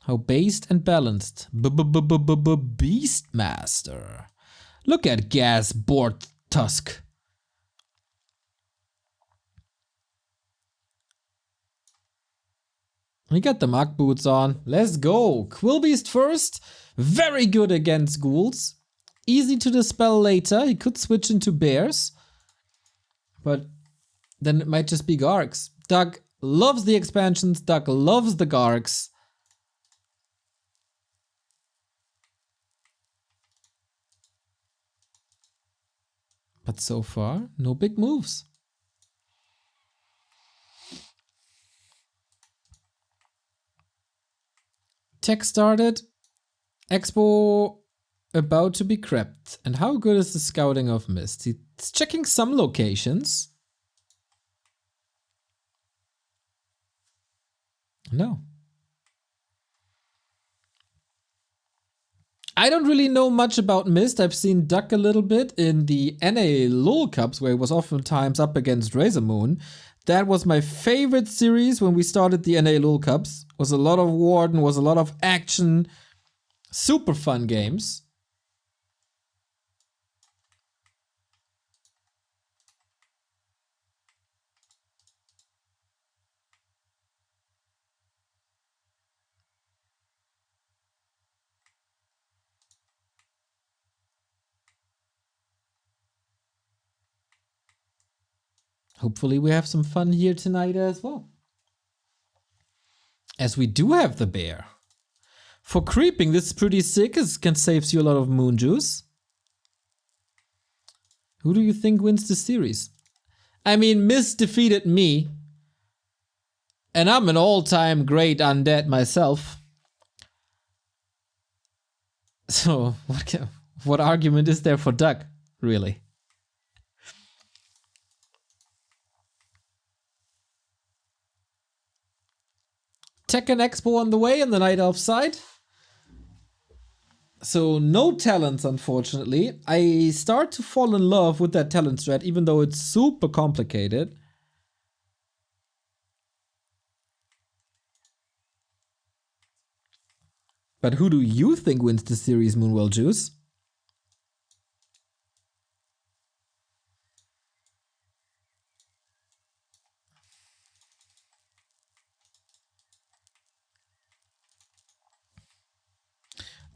How based and balanced. Beastmaster. Look at Gas Board Tusk. We got the Mug Boots on. Let's go. Quillbeast first. Very good against ghouls. Easy to dispel later. He could switch into bears. But then it might just be Gargs. Doug loves the expansions. Doug loves the Gargs. But so far, no big moves. Tech started. Expo about to be crept. And how good is the scouting of MysT? He's checking some locations. No. I don't really know much about MysT. I've seen Duck a little bit in the NA LoL Cups, where he was oftentimes up against Razormoon. That was my favorite series when we started the NA LoL Cups. Was a lot of Warden, was a lot of action. Super fun games. Hopefully we have some fun here tonight as well. As we do have the bear. For creeping, this is pretty sick. It can save you a lot of moon juice. Who do you think wins the series? I mean, MysT defeated me. And I'm an all-time great undead myself. So, what argument is there for Doug, really? Tekken Expo on the way on the Night Elf side. So no talents, unfortunately. I start to fall in love with that talent strat, even though it's super complicated. But who do you think wins the series, Moonwell Juice?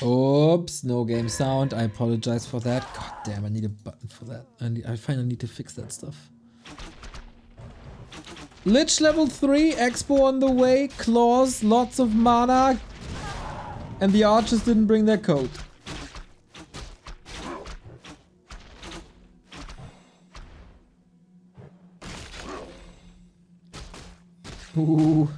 Oops, no game sound. I apologize for that. God damn, I need a button for that. I finally need to fix that stuff. Lich level 3, Expo on the way, claws, lots of mana. And the archers didn't bring their coat. Ooh.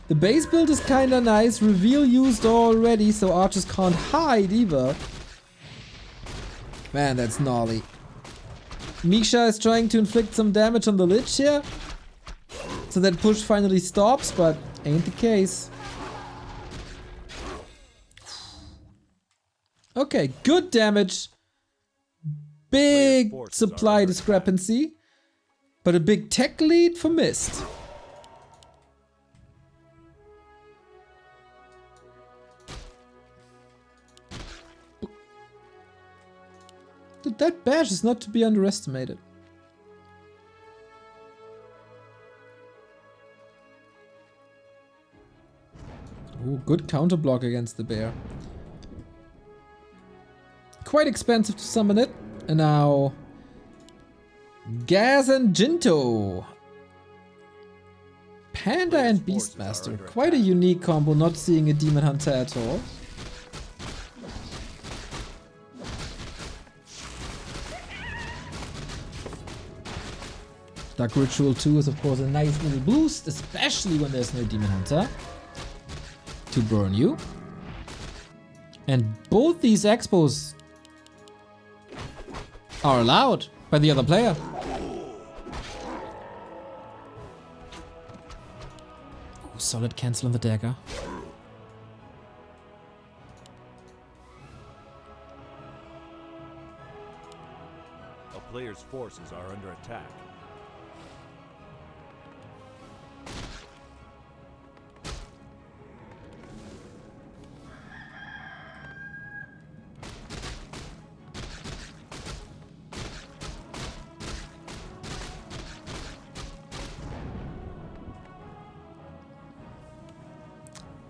The base build is kinda nice, reveal used already, so archers can't hide either. Man, that's gnarly. Misha is trying to inflict some damage on the Lich here. So that push finally stops, but ain't the case. Okay, good damage. Big supply discrepancy. But a big tech lead for MysT. Dude, that bash is not to be underestimated. Ooh, good counter block against the bear. Quite expensive to summon it. And now Gaz and Jinto. Panda and Beastmaster. Quite a unique combo, not seeing a Demon Hunter at all. Dark Ritual 2 is of course a nice little boost, especially when there's no Demon Hunter to burn you. And both these expos are allowed by the other player. Ooh, solid cancel on the dagger. A player's forces are under attack.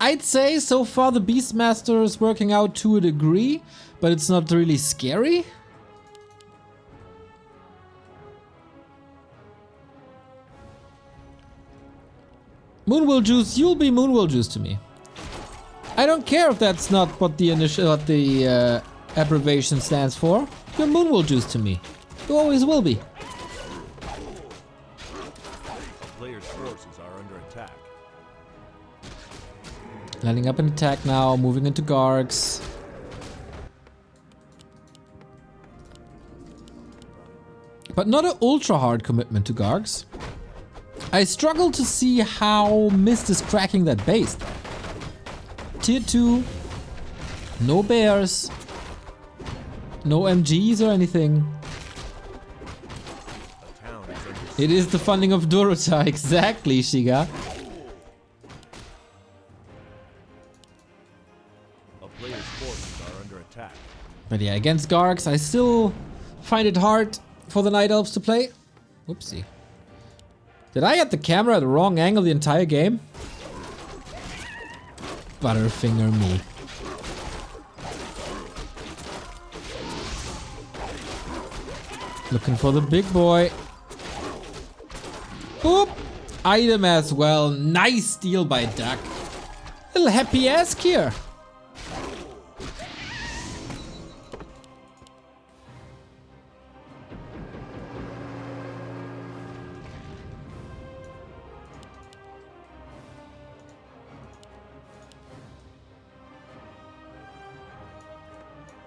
I'd say so far the Beastmaster is working out to a degree, but it's not really scary. Moonwill Juice, you'll be Moonwill Juice to me. I don't care if that's not what the abbreviation stands for. You're Moonwill Juice to me. You always will be. A player's forces are under attack. Lining up an attack now, moving into Gargs. But not an ultra hard commitment to Gargs. I struggle to see how MysT is cracking that base. Tier 2, no bears, no MGs or anything. It is the funding of Dorota, exactly, Shiga. A player's forces are under attack. But yeah, against Gargs, I still find it hard for the Night Elves to play. Whoopsie. Did I get the camera at the wrong angle the entire game? Butterfinger me. Looking for the big boy. Boop! Item as well. Nice steal by Duck. Little happy ass here.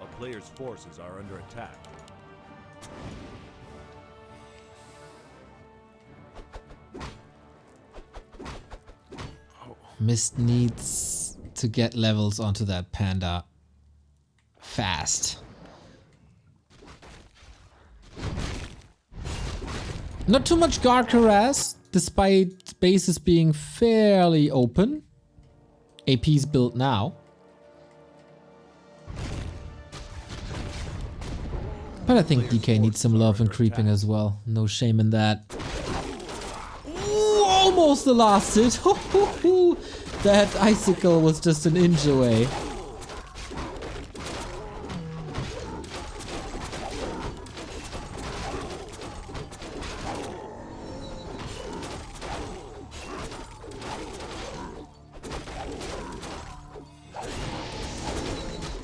A player's forces are under attack. MysT needs to get levels onto that panda fast. Not too much guard harass, despite bases being fairly open. AP's built now. But I think DK needs some love and creeping as well. No shame in that. Ooh, almost the last hit. That icicle was just an inch away.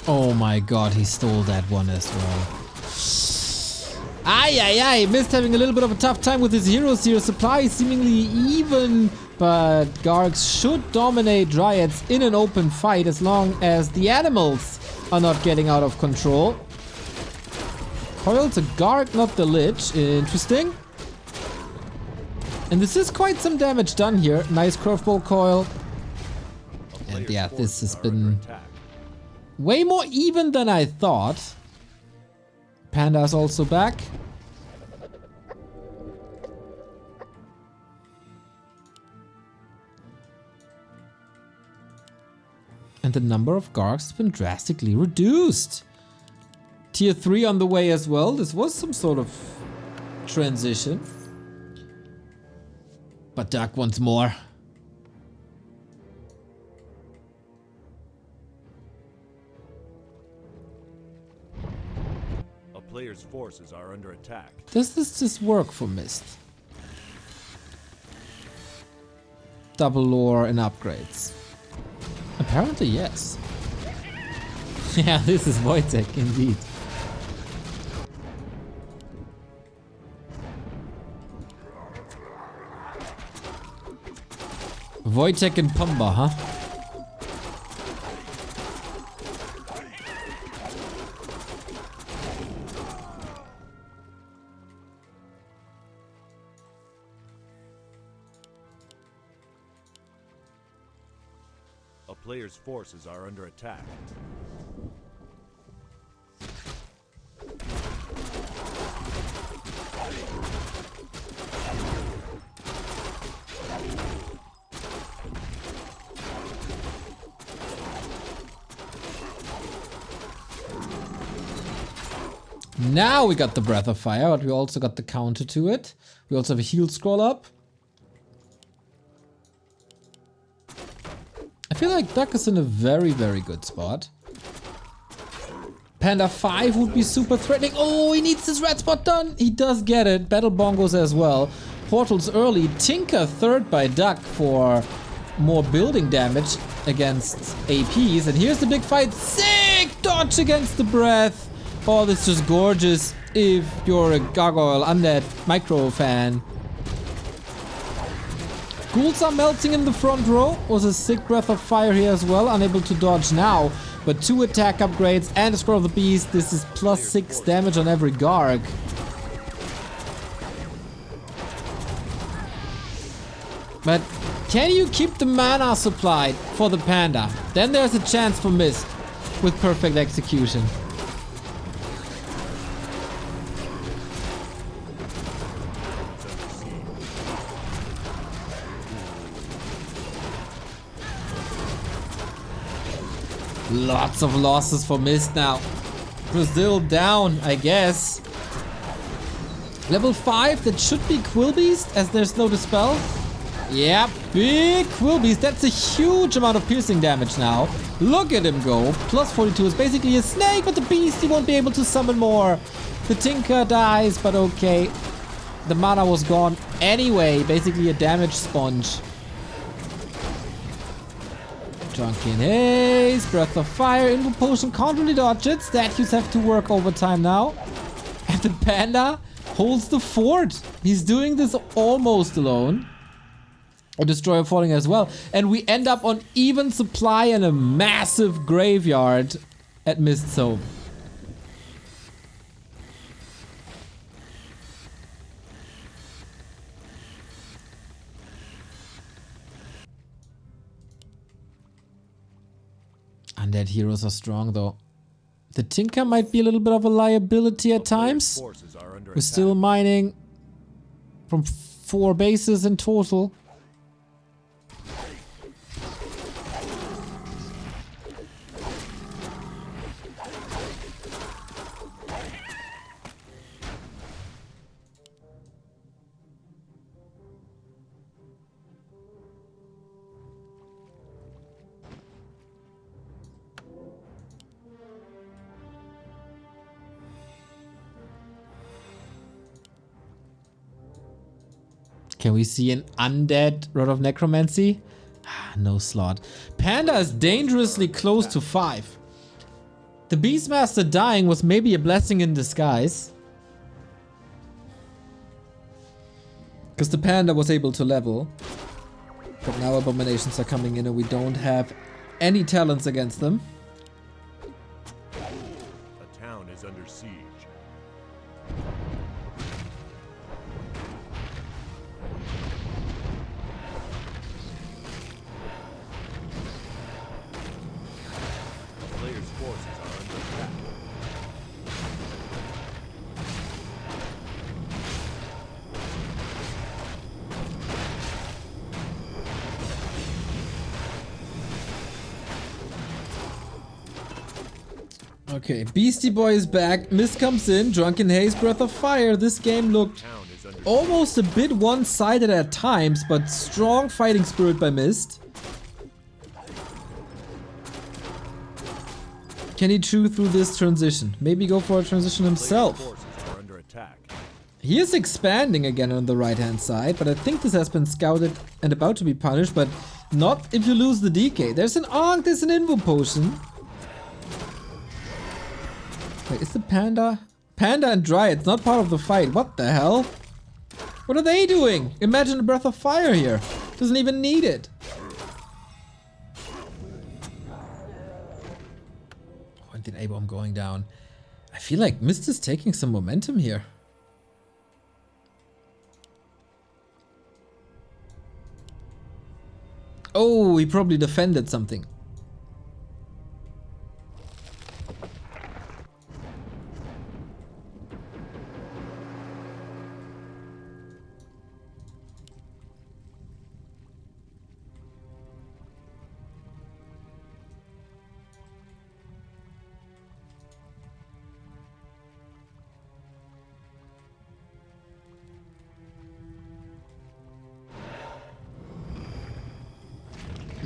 Oh my god, he stole that one as well. Ay, ay, ay, MysT having a little bit of a tough time with his heroes here. Supply is seemingly even, but Gargs should dominate Dryads in an open fight as long as the animals are not getting out of control. Coil to Garg, not the Lich. Interesting. And this is quite some damage done here. Nice curveball coil. And yeah, this has been way more even than I thought. Panda's also back. And the number of Gargs has been drastically reduced. Tier 3 on the way as well. This was some sort of transition. But Duck wants more. A player's forces are under attack. Does this just work for MysT? Double lore and upgrades. Apparently, yes. Yeah, this is Wojtek, indeed. Wojtek and Pumba, huh? A player's forces are under attack. Now we got the Breath of Fire, but we also got the counter to it. We also have a heal scroll up. I feel like Duck is in a very, very good spot. Panda 5 would be super threatening. Oh, he needs his red spot done. He does get it. Battle Bongos as well. Portals early. Tinker third by Duck for more building damage against APs. And here's the big fight. Sick dodge against the breath. Oh, this is just gorgeous if you're a Gargoyle Undead Micro fan. Ghouls are melting in the front row. Was a sick breath of fire here as well. Unable to dodge now. But 2 attack upgrades and a Scroll of the Beast. This is plus 6 damage on every Garg. But can you keep the mana supplied for the Panda? Then there's a chance for MysT with perfect execution. Lots of losses for MysT now. Brazil down, I guess. Level 5, that should be Quillbeast, as there's no Dispel. Yeah, big Quillbeast. That's a huge amount of piercing damage now. Look at him go. Plus 42 is basically a snake, but the beast, he won't be able to summon more. The Tinker dies, but okay. The mana was gone anyway. Basically a damage sponge. Drunken Haze, Breath of Fire, Invo Potion, can't really dodge it. Statues have to work overtime now. And the Panda holds the fort. He's doing this almost alone. A Destroyer falling as well. And we end up on even supply and a massive graveyard at MysT's home. Undead heroes are strong though. The Tinker might be a little bit of a liability at times. We're still mining from 4 bases in total. Can we see an undead Rod of Necromancy? No slot. Panda is dangerously close to 5. The Beastmaster dying was maybe a blessing in disguise. Because the Panda was able to level. But now Abominations are coming in and we don't have any talents against them. A town is under siege. Players' forces are under attack. Okay, Beastie Boy is back. MysT comes in. Drunken Haze, Breath of Fire. This game looked almost a bit one-sided at times, but strong fighting spirit by MysT. Can he chew through this transition? Maybe go for a transition himself. He is expanding again on the right-hand side, but I think this has been scouted and about to be punished, but not if you lose the DK. There's an Ankh, there's an Invo Potion. Wait, is the Panda? Panda and Dryad's not part of the fight. What the hell? What are they doing? Imagine a Breath of Fire here. Doesn't even need it. When did A-Bomb going down? I feel like MysT is taking some momentum here. Oh, he probably defended something.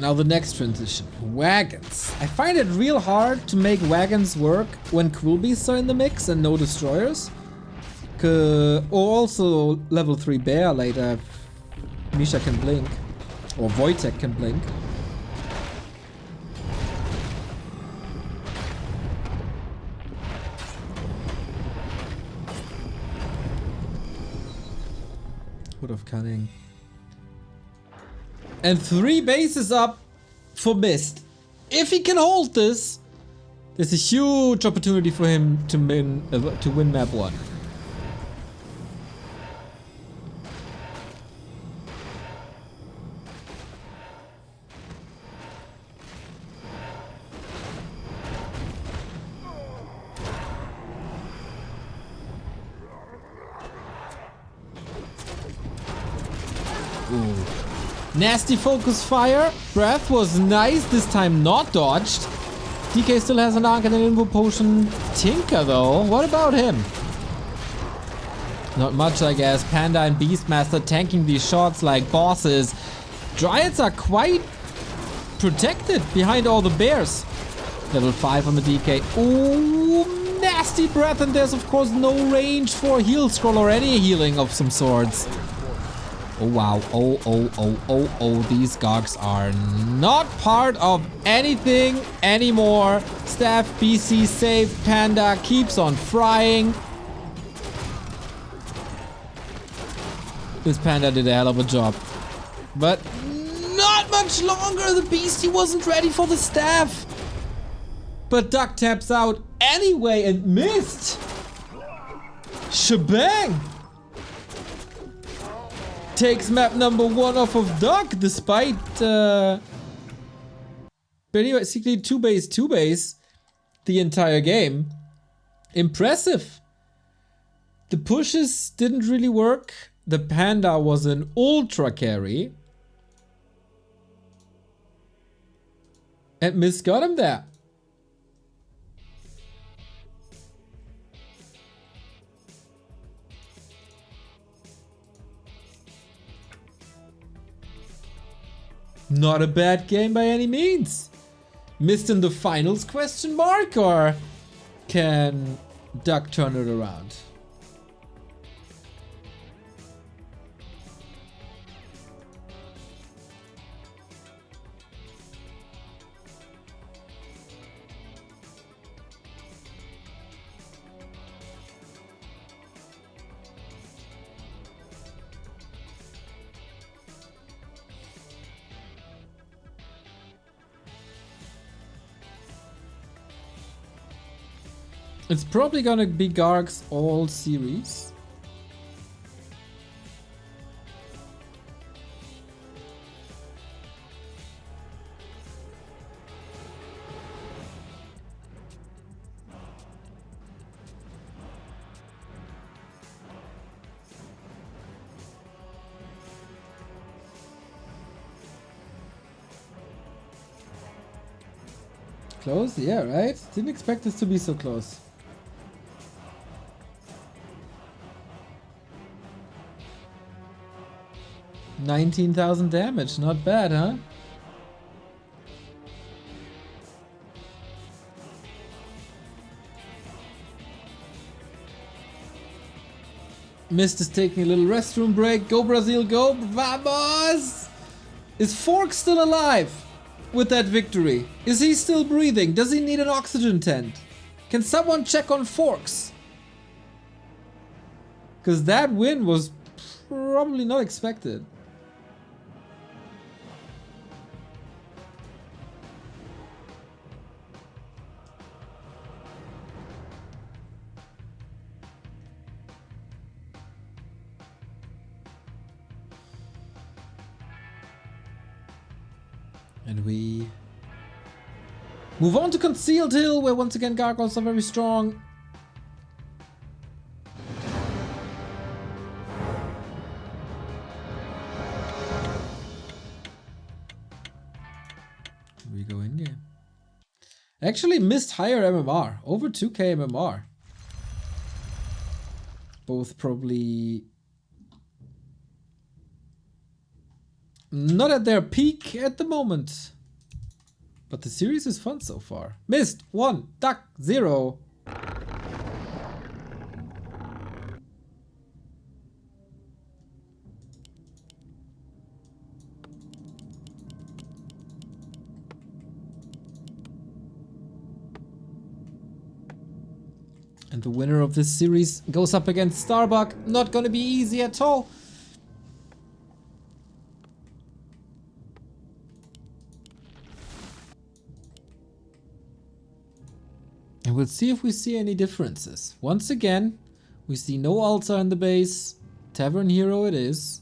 Now the next transition. Wagons. I find it real hard to make wagons work when Quillbeasts are in the mix and no destroyers. Or also level 3 bear later if Misha can blink. Or Wojtek can blink. Wood of Cunning. And 3 bases up for MysT. If he can hold this, there's a huge opportunity for him to win map 1. Ooh. Nasty focus fire. Breath was nice, this time not dodged. DK still has an arc and an info potion. Tinker though, what about him? Not much, I guess. Panda and Beastmaster tanking these shots like bosses. Dryads are quite protected behind all the bears. Level 5 on the DK. Ooh, nasty breath, and there's of course no range for heal scroll or any healing of some sorts. Oh wow, oh, these Gogs are not part of anything anymore. Staff, BC, save, Panda keeps on frying. This Panda did a hell of a job. But not much longer, the Beastie wasn't ready for the staff. But Duck taps out anyway and missed. Shebang! Takes map number 1 off of Duck, despite basically 2 base the entire game. Impressive. The pushes didn't really work. The Panda was an ultra carry. And MysT got him there. Not a bad game by any means. MysT in the finals, question mark, or can Duck turn it around? It's probably gonna be Garg's all series. Close? Yeah, right? Didn't expect this to be so close. 19,000 damage, not bad, huh? MysT is taking a little restroom break. Go Brazil, go! Vamos! Is Fork still alive with that victory? Is he still breathing? Does he need an oxygen tent? Can someone check on Forks? Because that win was probably not expected. And we move on to Concealed Hill, where once again Gargoyles are very strong. We go in game. Actually missed higher MMR, over 2k MMR. Both probably not at their peak at the moment. But the series is fun so far. MysT 1, Duck 0. And the winner of this series goes up against Starbuck. Not gonna be easy at all. And we'll see if we see any differences. Once again, we see no altar in the base. Tavern Hero it is.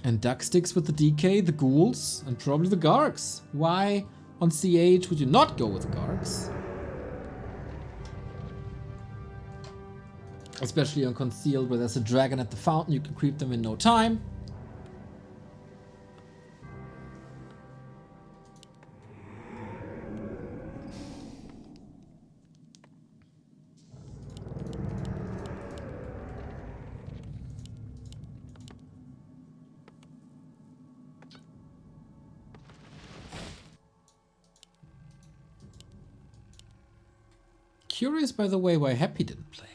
And Duck sticks with the DK, the ghouls, and probably the Gargs. Why on CH would you not go with the Gargs? Especially on Concealed, where there's a dragon at the fountain, you can creep them in no time. Curious, by the way, why Happy didn't play.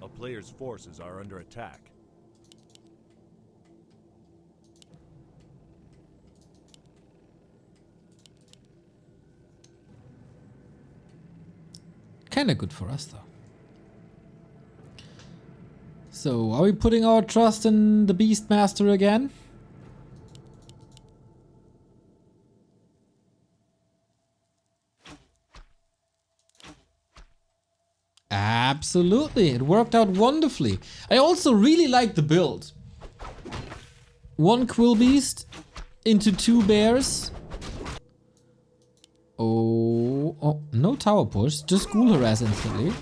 A player's forces are under attack. Kinda good for us, though. So, are we putting our trust in the Beastmaster again? Absolutely, it worked out wonderfully. I also really like the build. 1 Quill Beast into 2 bears. Oh, no tower push, just Ghoul Harass instantly.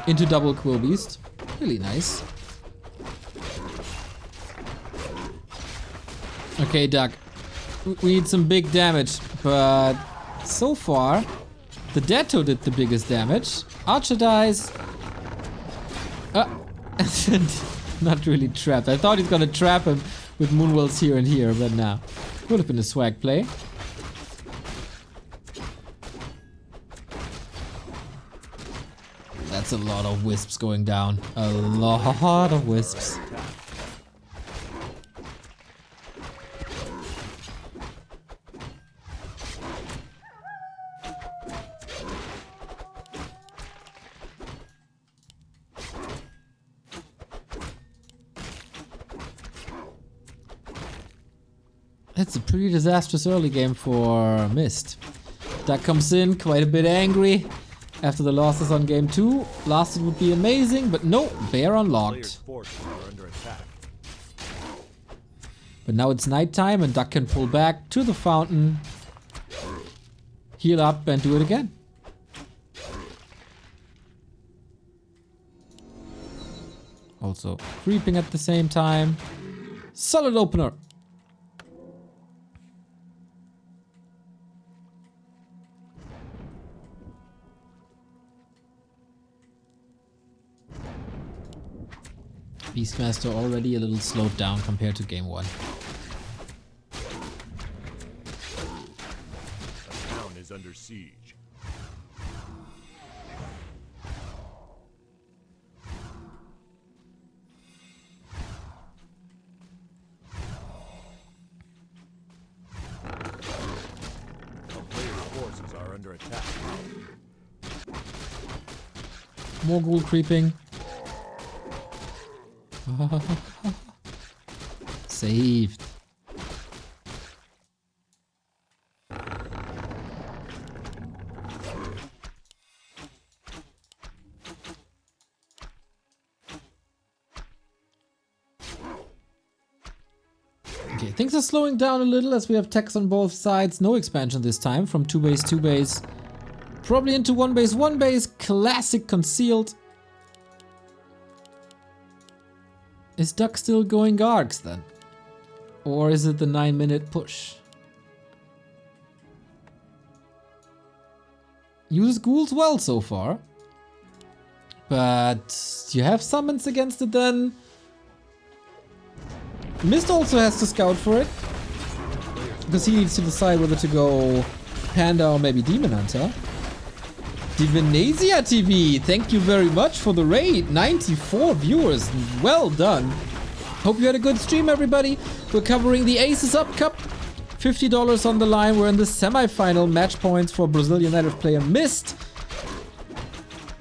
Into double Quill Beast. Really nice. Okay, Duck. We need some big damage, but so far, the Detto did the biggest damage. Archer dies. Not really trapped. I thought he's gonna trap him with Moonwells here and here, but nah. Would have been a swag play. That's a lot of wisps going down. A lot of wisps. It's a pretty disastrous early game for MysT. Duck comes in quite a bit angry. After the losses on game 2, last it would be amazing, but no, bear unlocked. But now it's nighttime and Duck can pull back to the fountain, heal up and do it again. Also creeping at the same time. Solid opener. Beastmaster already a little slowed down compared to game 1. The town is under siege. A player's forces are under attack. More ghoul creeping. Saved. Okay, things are slowing down a little as we have techs on both sides. No expansion this time from 2 base, 2 base. Probably into 1 base, 1 base. Classic concealed. Is Duck still going Gargs then? Or is it the 9-minute push? Uses ghouls well so far. But you have summons against it then. MysT also has to scout for it. Because he needs to decide whether to go Panda or maybe Demon Hunter. Divinesia TV, thank you very much for the raid. 94 viewers, well done. Hope you had a good stream, everybody. We're covering the AcesUp Cup. $50 on the line. We're in the semi-final. Match points for Brazilian native player MysT.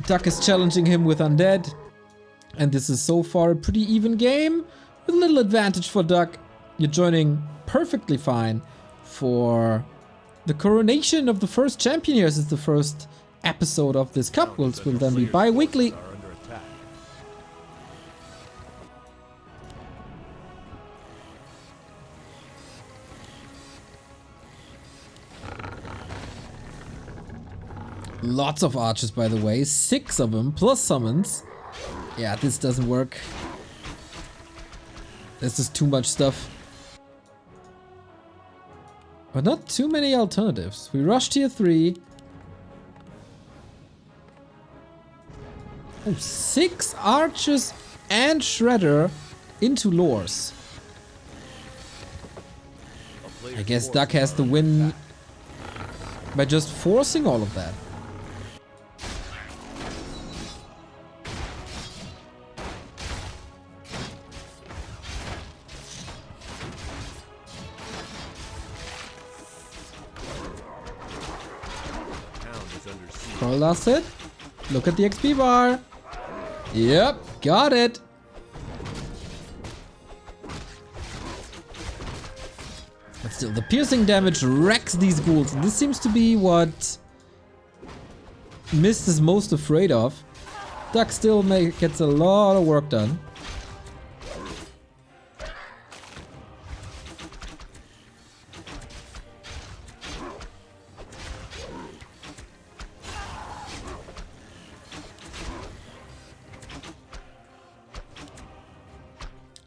Duck is challenging him with Undead. And this is so far a pretty even game. With a little advantage for Duck. You're joining perfectly fine for the coronation of the first champion here. This is the first episode of this cup, which will then be bi-weekly. Lots of archers, by the way. 6 of them, plus summons. Yeah, this doesn't work. This is too much stuff. But not too many alternatives. We rush tier 3. Oh, 6 archers and shredder into lores. I guess Duck has to win by just forcing all of that. Coral last hit. Look at the XP bar. Yep, got it. But still, the piercing damage wrecks these ghouls. And this seems to be what MysT is most afraid of. Duck still gets a lot of work done.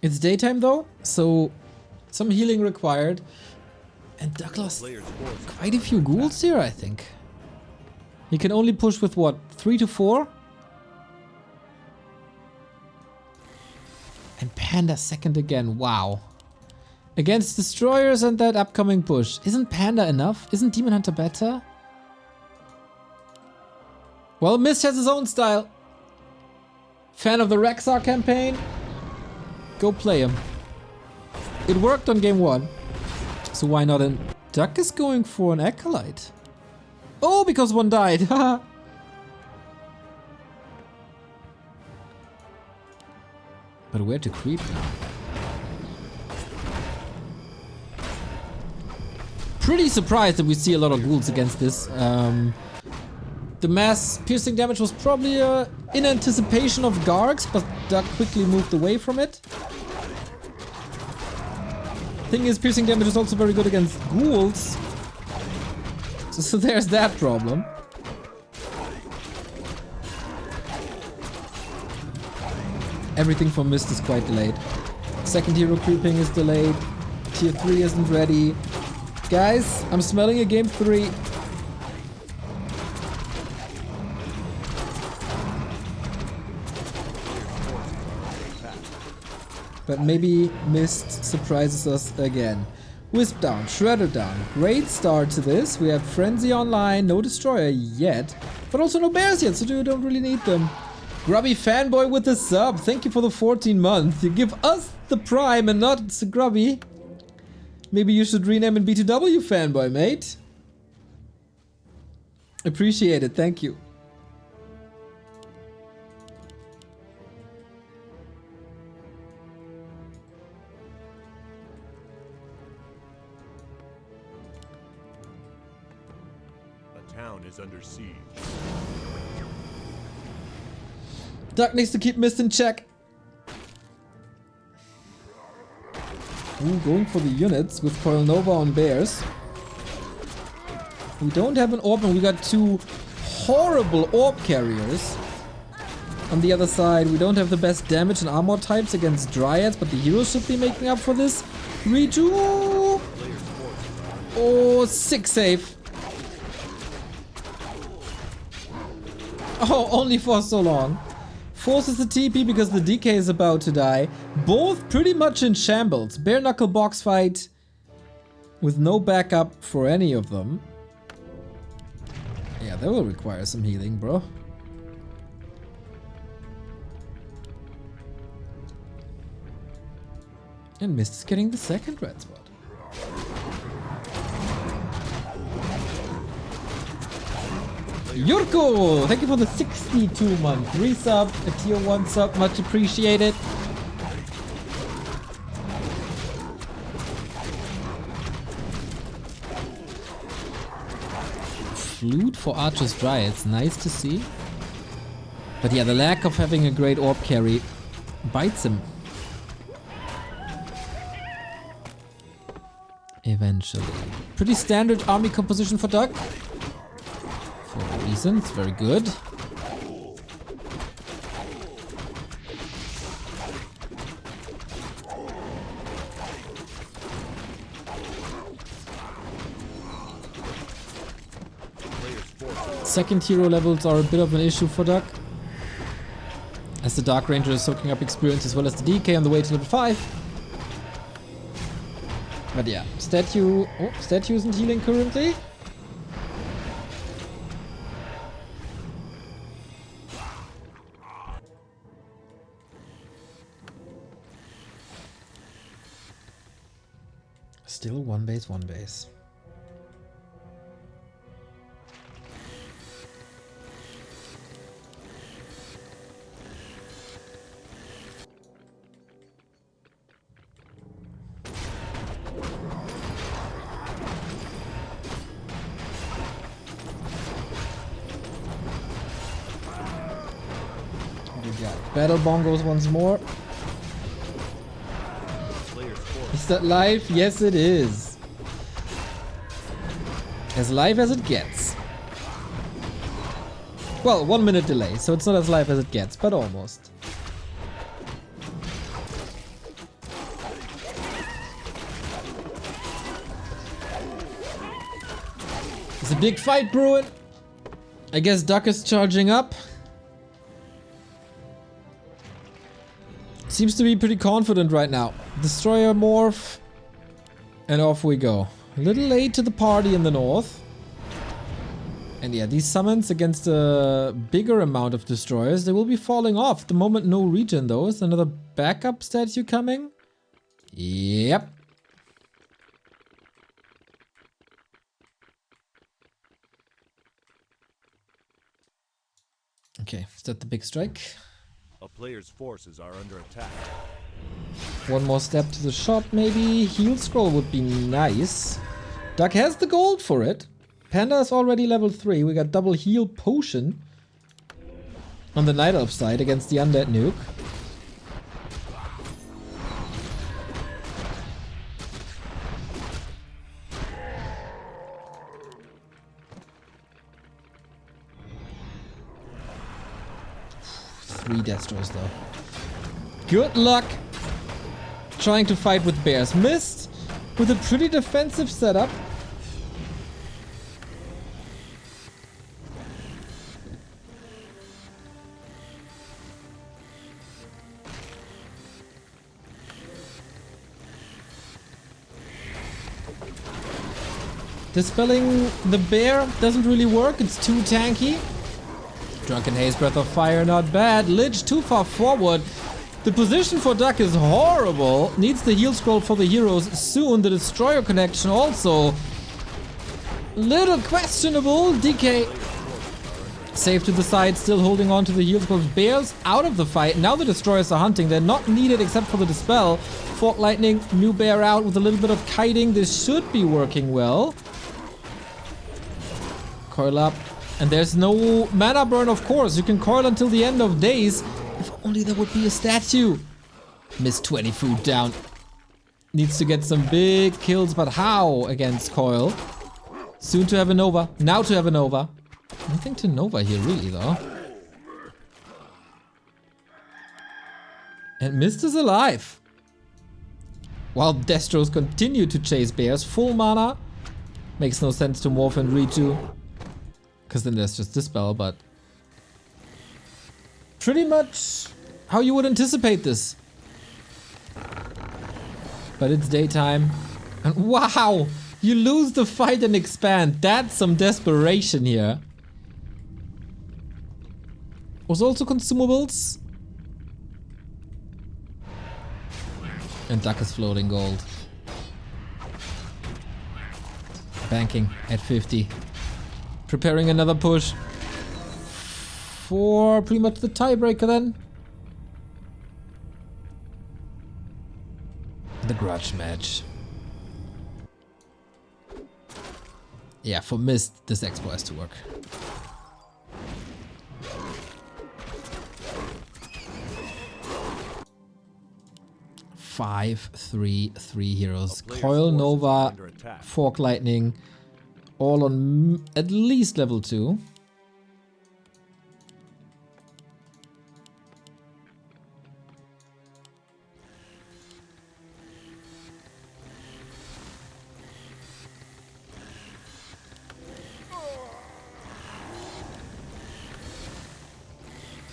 It's daytime though, so some healing required. And Duck lost quite a few ghouls here, I think. He can only push with what, 3 to 4? And Panda second again, wow. Against destroyers and that upcoming push. Isn't Panda enough? Isn't Demon Hunter better? Well, MysT has his own style. Fan of the Rexar campaign? Go play him. It worked on game 1. So why not? And Duck is going for an Acolyte. Oh, because one died. Haha. But where to creep now? Pretty surprised that we see a lot of ghouls against this. The mass piercing damage was probably in anticipation of Gargs, but Duck quickly moved away from it. Thing is, piercing damage is also very good against ghouls. So there's that problem. Everything from MysT is quite delayed. Second hero creeping is delayed. Tier 3 isn't ready. Guys, I'm smelling a game 3. But maybe MysT surprises us again. Wisp down, Shredder down. Great start to this. We have Frenzy online, no Destroyer yet. But also no Bears yet, so you don't really need them. Grubby Fanboy with the sub. Thank you for the 14 months. You give us the Prime and not Grubby. Maybe you should rename it B2W Fanboy, mate. Appreciate it, thank you. Is under siege. Duck needs to keep MysT in check. Ooh, going for the units with Coil Nova on Bears. We don't have an orb and we got 2 horrible orb carriers. On the other side, we don't have the best damage and armor types against Dryads, but the heroes should be making up for this. 3-2. Oh, 6 save. Oh, only for so long. Forces the TP because the DK is about to die. Both pretty much in shambles. Bare knuckle box fight with no backup for any of them. Yeah, that will require some healing, bro. And MysT is getting the second red spot. Yurko! Thank you for the 62-month resub, a tier 1 sub, much appreciated. Flute for Archer's Dryads, nice to see. But yeah, the lack of having a great orb carry bites him. Eventually. Pretty standard army composition for Duck. For reasons, very good. Second hero levels are a bit of an issue for Duck, as the Dark Ranger is soaking up experience as well as the DK on the way to level 5. But yeah, statue isn't healing currently. Still one base. Battle bongos once more. Is that live? Yes, it is. As live as it gets. Well, 1 minute delay, so it's not as live as it gets, but almost. It's a big fight brewing. I guess Duck is charging up. Seems to be pretty confident right now. Destroyer morph. And off we go. A little late to the party in the north. And yeah, these summons against a bigger amount of destroyers, they will be falling off. The moment no regen though. Is another backup statue coming? Yep. Okay, is that the big strike? A player's forces are under attack. One more step to the shop, maybe. Heal scroll would be nice. Duck has the gold for it. Panda is already level 3. We got double heal potion on the Night Elf side against the Undead Nuke. Three Destros though. Good luck trying to fight with bears. MysT with a pretty defensive setup. Dispelling the bear doesn't really work, it's too tanky. Drunken Haze, Breath of Fire, not bad. Lich too far forward. The position for Duck is horrible. Needs the heal scroll for the heroes soon. The Destroyer connection also little questionable. DK safe to the side, still holding on to the heal scrolls. Bears out of the fight. Now the Destroyers are hunting. They're not needed except for the Dispel. Fork Lightning, new bear out with a little bit of kiting. This should be working well. Coil up. And there's no mana burn, of course. You can coil until the end of days. If only there would be a statue. MysT 20 food down. Needs to get some big kills, but how against coil? Soon to have a Nova. Now to have a Nova. Nothing to Nova here really, though. And MysT is alive. While Destros continue to chase bears. Full mana. Makes no sense to morph and redo. Because then there's just Dispel, but... pretty much how you would anticipate this. But it's daytime. And wow! You lose the fight and expand. That's some desperation here. Was also consumables. And Duck is floating gold. Banking at 50. Preparing another push. For pretty much the tiebreaker then. The grudge match. Yeah, for MysT, this expo has to work. Five, three heroes. Coil, Nova, Fork Lightning, all on at least level 2.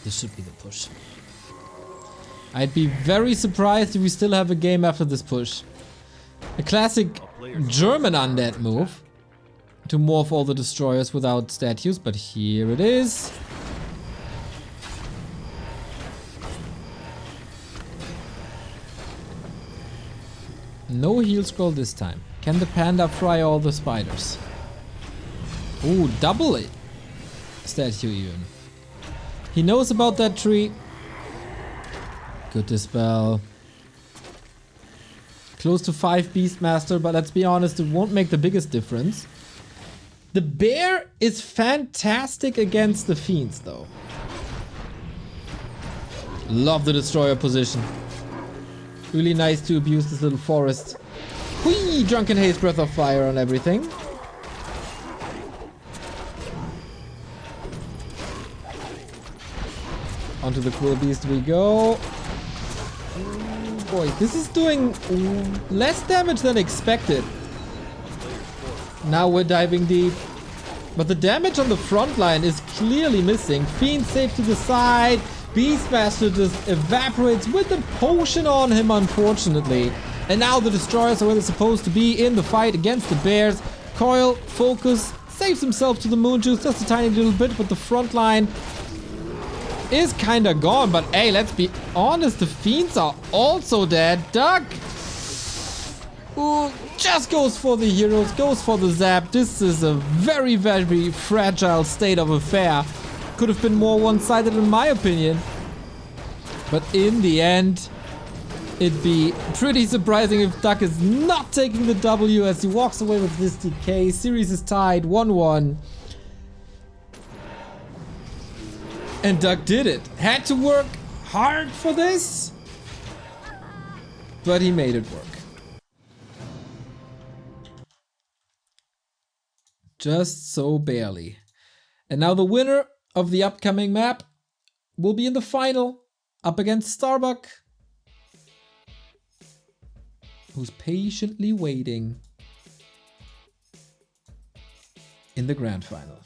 This should be the push. I'd be very surprised if we still have a game after this push. A classic German undead move. To morph all the destroyers without statues, but here it is. No heal scroll this time. Can the panda fry all the spiders? Ooh, double it. Statue even. He knows about that tree. Good dispel. Close to 5 Beastmaster, but let's be honest, it won't make the biggest difference. The bear is fantastic against the fiends, though. Love the destroyer position. Really nice to abuse this little forest. Whee! Drunken Haze, Breath of Fire on everything. Onto the Quill Beast we go. Ooh, boy, this is doing less damage than expected. Now we're diving deep. But the damage on the front line is clearly missing. Fiend safe to the side. Beastmaster just evaporates with the potion on him, unfortunately. And now the destroyers are where they're supposed to be in the fight against the bears. Coil, focus, saves himself to the moon juice just a tiny little bit, but the front line is kinda gone. But hey, let's be honest, the fiends are also dead. Duck! Ooh, just goes for the heroes, goes for the zap. This is a very, very fragile state of affair. Could have been more one-sided in my opinion. But in the end, it'd be pretty surprising if Duck is not taking the W as he walks away with this DK. Series is tied 1-1. And Duck did it. Had to work hard for this, but he made it work. Just so barely. And now the winner of the upcoming map will be in the final up against Starbuck, who's patiently waiting in the grand final.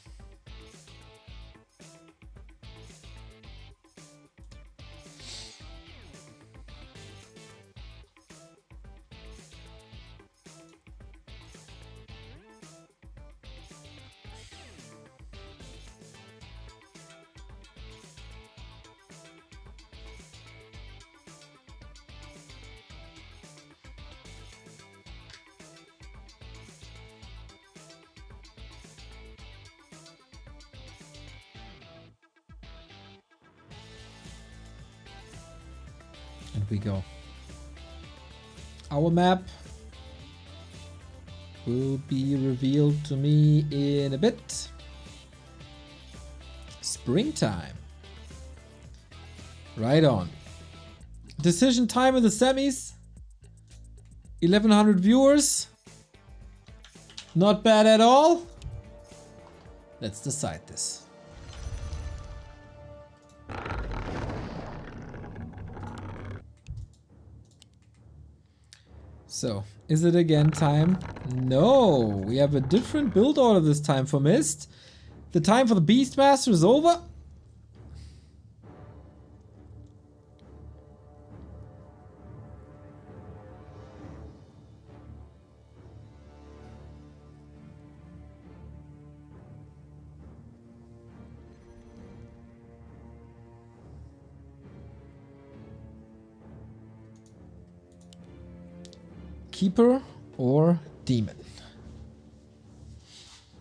And we go. Our map will be revealed to me in a bit. Springtime. Right on. Decision time in the semis. 1100 viewers. Not bad at all. Let's decide this. So, is it again time? No, we have a different build order this time for MysT. The time for the Beastmaster is over. Keeper or Demon?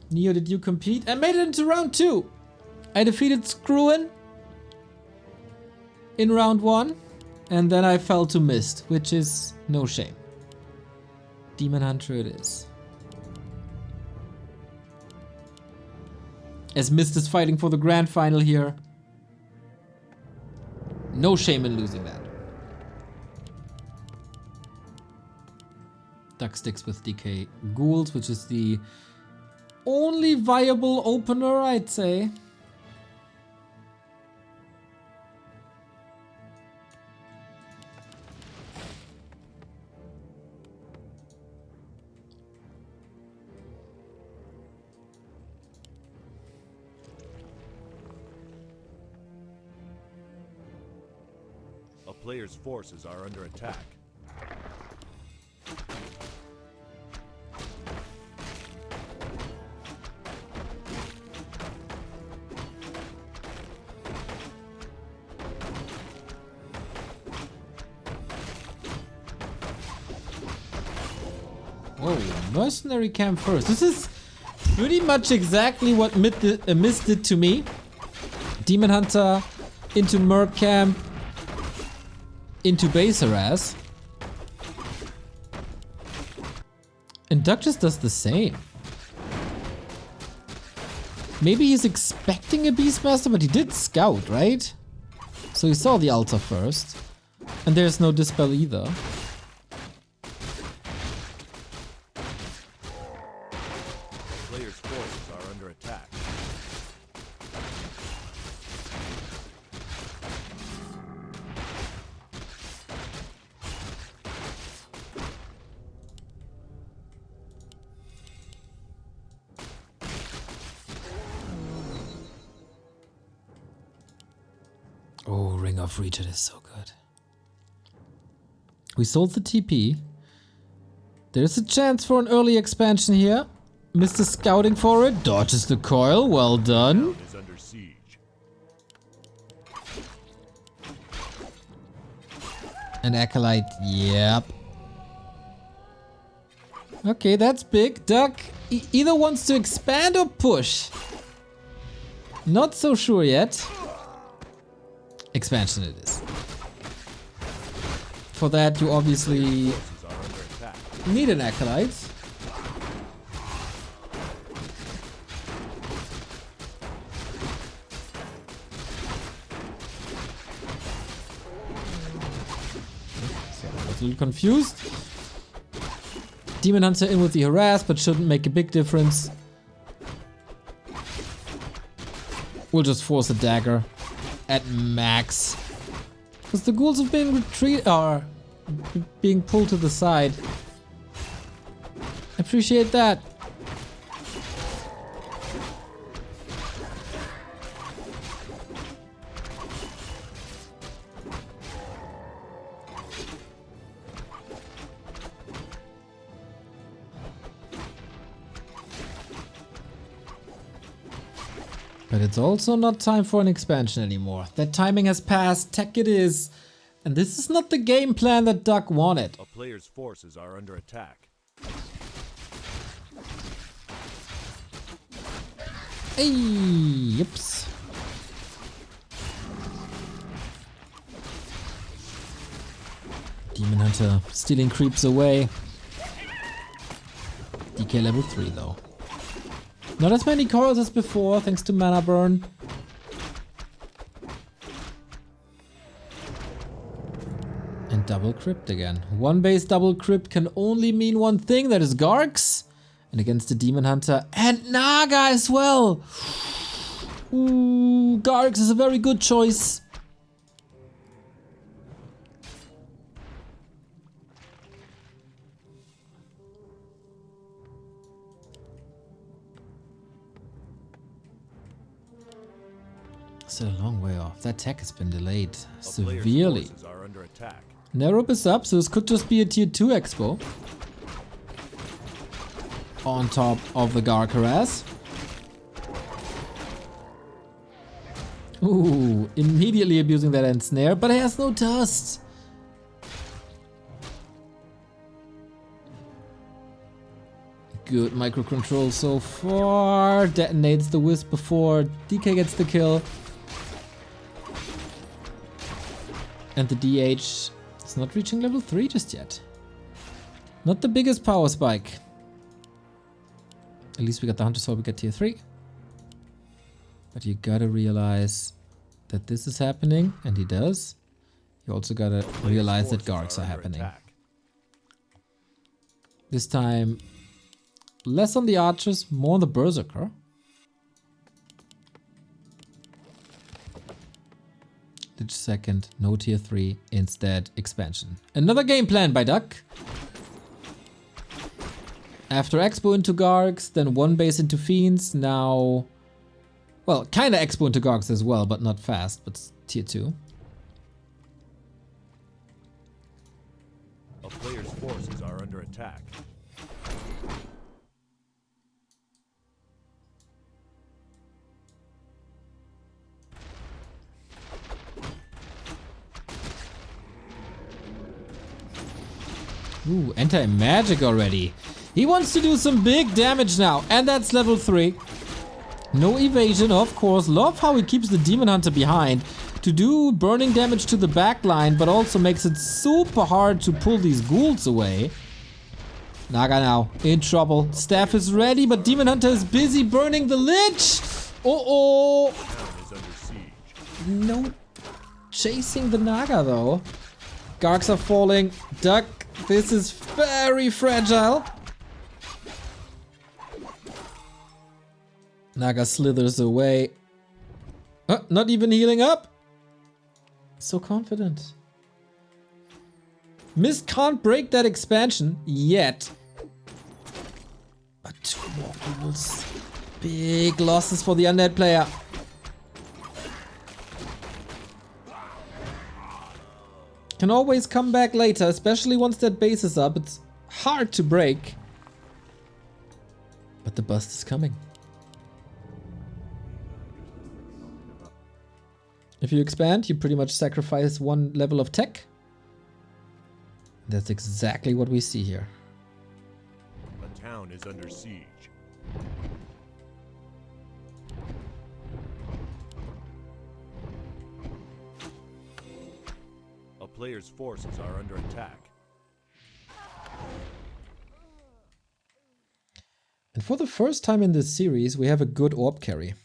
Neo, did you compete? I made it into round 2. I defeated Screwen in round 1. And then I fell to MysT, which is no shame. Demon Hunter it is. As MysT is fighting for the grand final here. No shame in losing that. Duck sticks with DK Ghouls, which is the only viable opener, I'd say. A player's forces are under attack. Whoa, mercenary camp first. This is pretty much exactly what MysT did to me. Demon Hunter into Merc camp into base harass. And Duck just does the same. Maybe he's expecting a Beastmaster, but he did scout, right? So he saw the altar first. And there's no dispel either. Player's forces are under attack. Oh, Ring of Regent is so good. We sold the TP. There's a chance for an early expansion here. Mr. Scouting for it. Dodges the coil. Well done. Is under siege. An Acolyte. Yep. Okay, that's big. Duck either wants to expand or push. Not so sure yet. Expansion it is. For that, you obviously Forces are under attack. need an Acolyte. So I was a little confused. Demon Hunter in with the harass, but shouldn't make a big difference. We'll just force a dagger at max. Because the ghouls have been being pulled to the side. Appreciate that. But it's also not time for an expansion anymore. That timing has passed, tech it is. And this is not the game plan that Duck wanted. A player's forces are under attack. Hey, yips. Demon Hunter stealing creeps away. DK level 3 though. Not as many coils as before, thanks to mana burn. And double crypt again. One base double crypt can only mean one thing, that is Garx. And against the Demon Hunter and Naga as well. Ooh, Garx is a very good choice. Still a long way off. That tech has been delayed A player's severely. forces are under attack. Nerup is up, so this could just be a tier 2 expo. On top of the Gark harass. Ooh, immediately abusing that end snare, but he has no dust. Good microcontrol so far. Detonates the Wisp before DK gets the kill. And the DH is not reaching level 3 just yet. Not the biggest power spike. At least we got the Hunter Soul, we get tier 3. But you gotta realize that this is happening, and he does. You also gotta realize that Garks are happening. This time, less on the archers, more on the berserker. Lich second, no tier 3, instead expansion. Another game plan by Duck. After Expo into Gargs, then one base into Fiends, now... Well, kinda Expo into Gargs as well, but not fast, but tier 2. A player's forces are under attack. Ooh, anti-magic already. He wants to do some big damage now, and that's level 3. No evasion, of course. Love how he keeps the Demon Hunter behind to do burning damage to the backline, but also makes it super hard to pull these ghouls away. Naga now in trouble. Staff is ready, but Demon Hunter is busy burning the Lich. Uh-oh. No chasing the Naga though. Garks are falling. Duck, this is very fragile. Naga slithers away. Not even healing up. So confident. MysT can't break that expansion yet. But 2 more ghouls. Big losses for the undead player. Can always come back later, especially once that base is up. It's hard to break. But the bust is coming. If you expand, you pretty much sacrifice 1 level of tech. That's exactly what we see here. The town is under siege. A player's forces are under attack. And for the first time in this series, we have a good orb carry.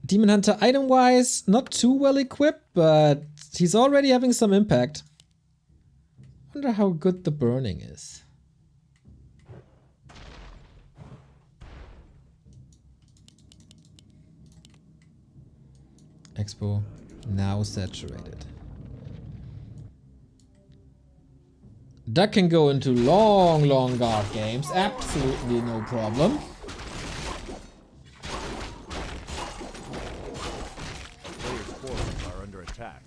Demon Hunter item-wise, not too well equipped, but he's already having some impact. Wonder how good the burning is. Expo now saturated. Duck can go into long guard games, absolutely no problem. Attack.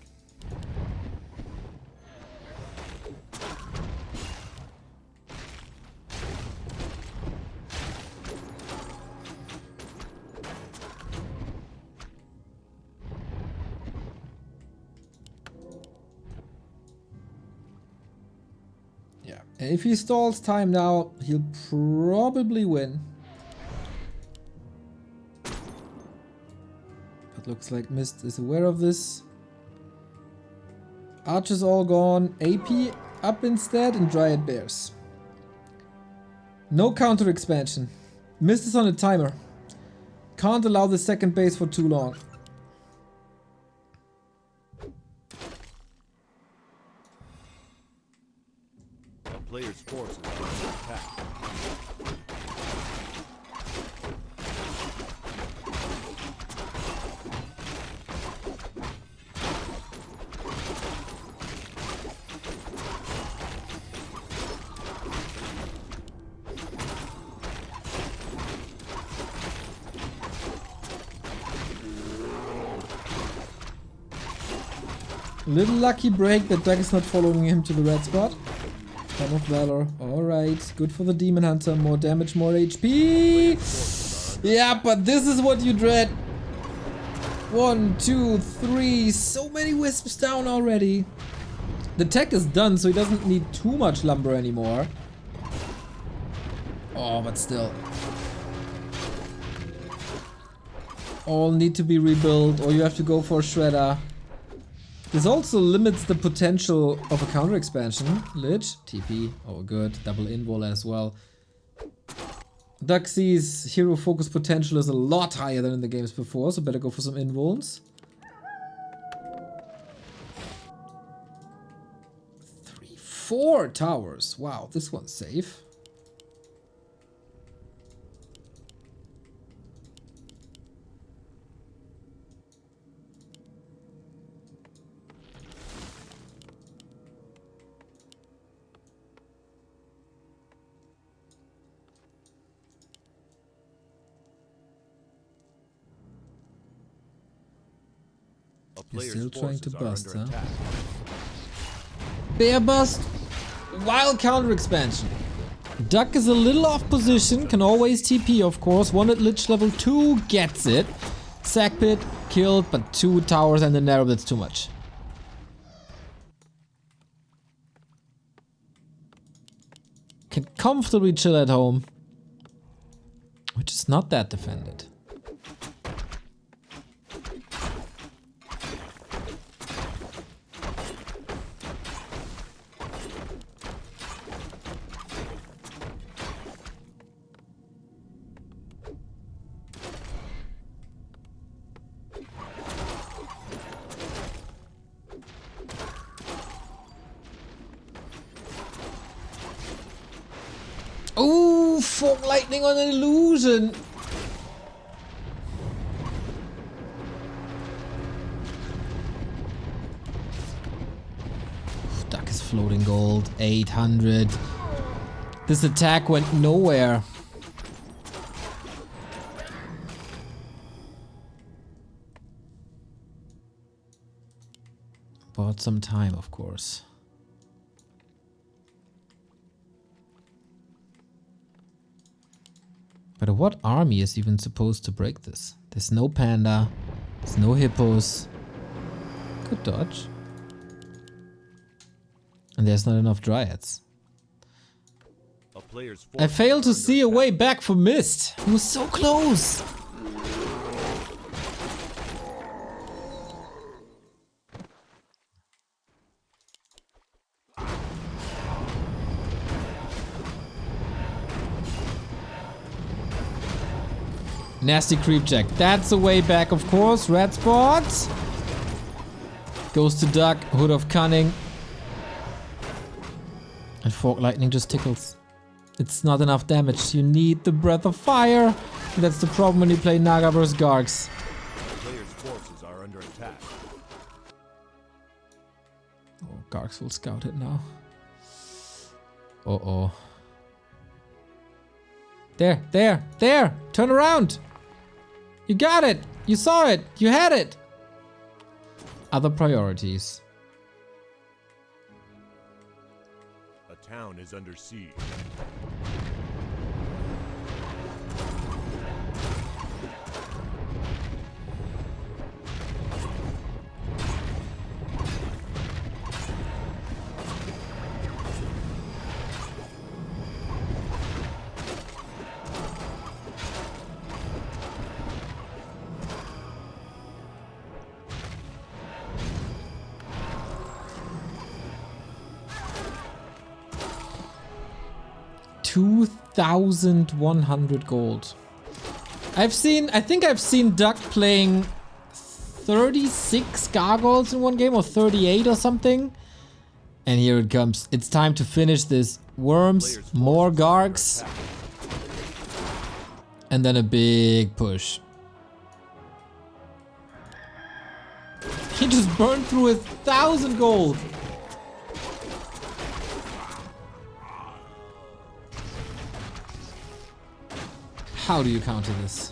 Yeah, and if he stalls time now, he'll probably win. But looks like MysT is aware of this. Archers all gone, AP up instead, and Dryad Bears. No counter expansion. MysT is on a timer. Can't allow the second base for too long. A player's forces are under attack. Little lucky break that Duck is not following him to the red spot. Time of Valor. Alright. Good for the Demon Hunter. More damage, more HP. Yeah, but this is what you dread. 1, 2, 3. So many wisps down already. The tech is done, so he doesn't need too much lumber anymore. Oh, but still. All need to be rebuilt, or you have to go for a shredder. This also limits the potential of a counter expansion. Lich, TP, oh good, double invul as well. Duxie's hero focus potential is a lot higher than in the games before, so better go for some invuls. 3, 4 towers. Wow, this one's safe. He's still trying to bust, huh? Bear bust! Wild counter expansion. Duck is a little off position, can always TP of course. One at Lich level 2 gets it. Sack pit, killed, but 2 towers and the narrow, that's too much. Can comfortably chill at home. Which is not that defended. Ooh, fog lightning on an illusion. Duck is floating gold, 800. This attack went nowhere. Bought some time, of course. But what army is even supposed to break this? There's no panda. There's no hippos. Good dodge. And there's not enough dryads. I failed to see a way back for MysT. He was so close. Nasty creep check. That's a way back, of course. Red spot. Goes to Duck. Hood of Cunning. And Fork Lightning just tickles. It's not enough damage. You need the Breath of Fire. And that's the problem when you play Naga vs Gargs. Players' forces are under attack. Oh, Gargs will scout it now. Uh-oh. There, there, there! Turn around! You got it! You saw it! You had it! Other priorities. A town is under siege. $2,100 gold. I think I've seen Duck playing 36 gargoyles in one game, or 38 or something. And here it comes. It's time to finish this. Worms, more Gargs. And then a big push. He just burned through 1,000 gold. How do you counter this?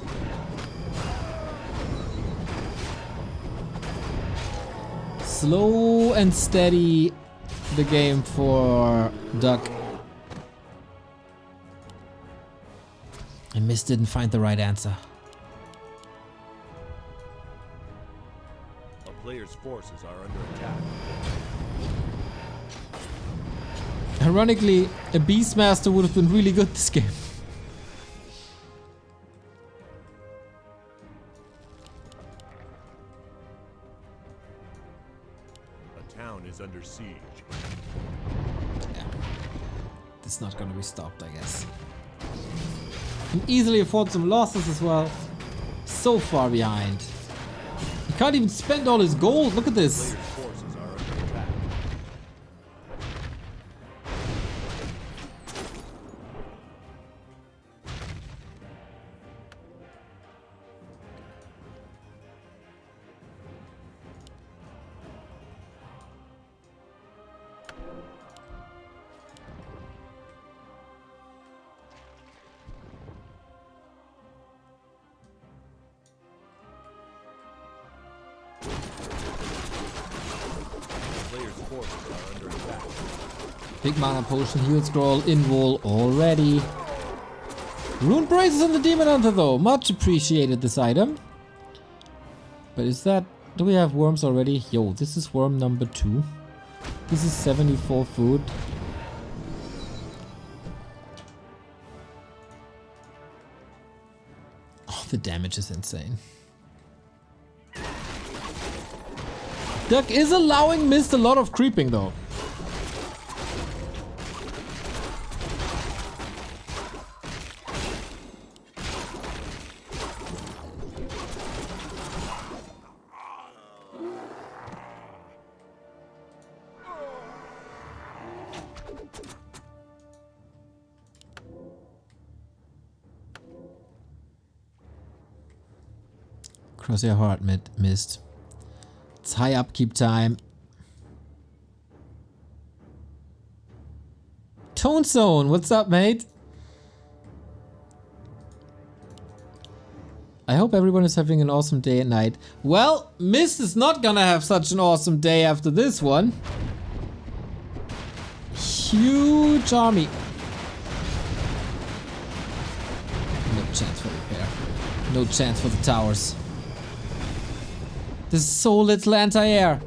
Slow and steady the game for Duck. And MysT didn't find the right answer. A player's forces are under attack. Ironically, a Beastmaster would have been really good this game. A town is under siege. Yeah. This is not gonna be stopped, I guess. Can easily afford some losses as well. So far behind. He can't even spend all his gold. Look at this. Player's forces are under attack. Player's forces are under attack. Big mana potion, heal scroll, invul already. Rune braces on the Demon Hunter though. Much appreciated this item. But is that... do we have worms already? Yo, this is worm number 2. This is 74 food. Oh, the damage is insane. Duck is allowing MysT a lot of creeping though. CORSAIR hard MysT. It's high upkeep time. Tone Zone, what's up, mate? I hope everyone is having an awesome day and night. Well, MysT is not gonna have such an awesome day after this one. Huge army. No chance for repair. No chance for the towers. There's so little anti-air.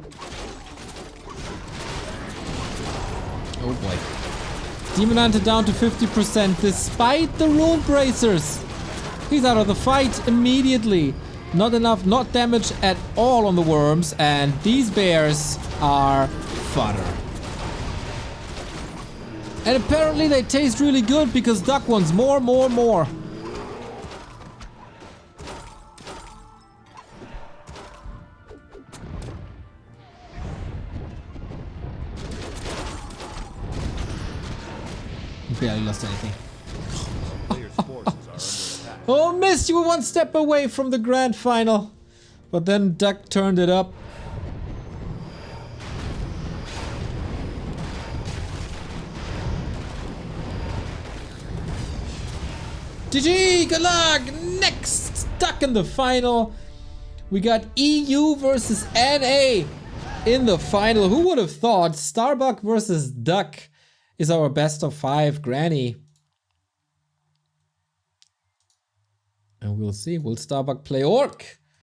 Oh boy. Demon Hunter down to 50% despite the rune bracers. He's out of the fight immediately. Not enough, not damage at all on the worms, and these bears are fodder. And apparently they taste really good because Duck wants more. Barely lost anything. Player's forces are under attack. Oh, MysT, you were one step away from the grand final. But then Duck turned it up. GG, good luck! Next, Duck in the final. We got EU versus NA in the final. Who would have thought Starbuck versus Duck is our best of 5 granny? And we'll see. Will Starbuck play Orc?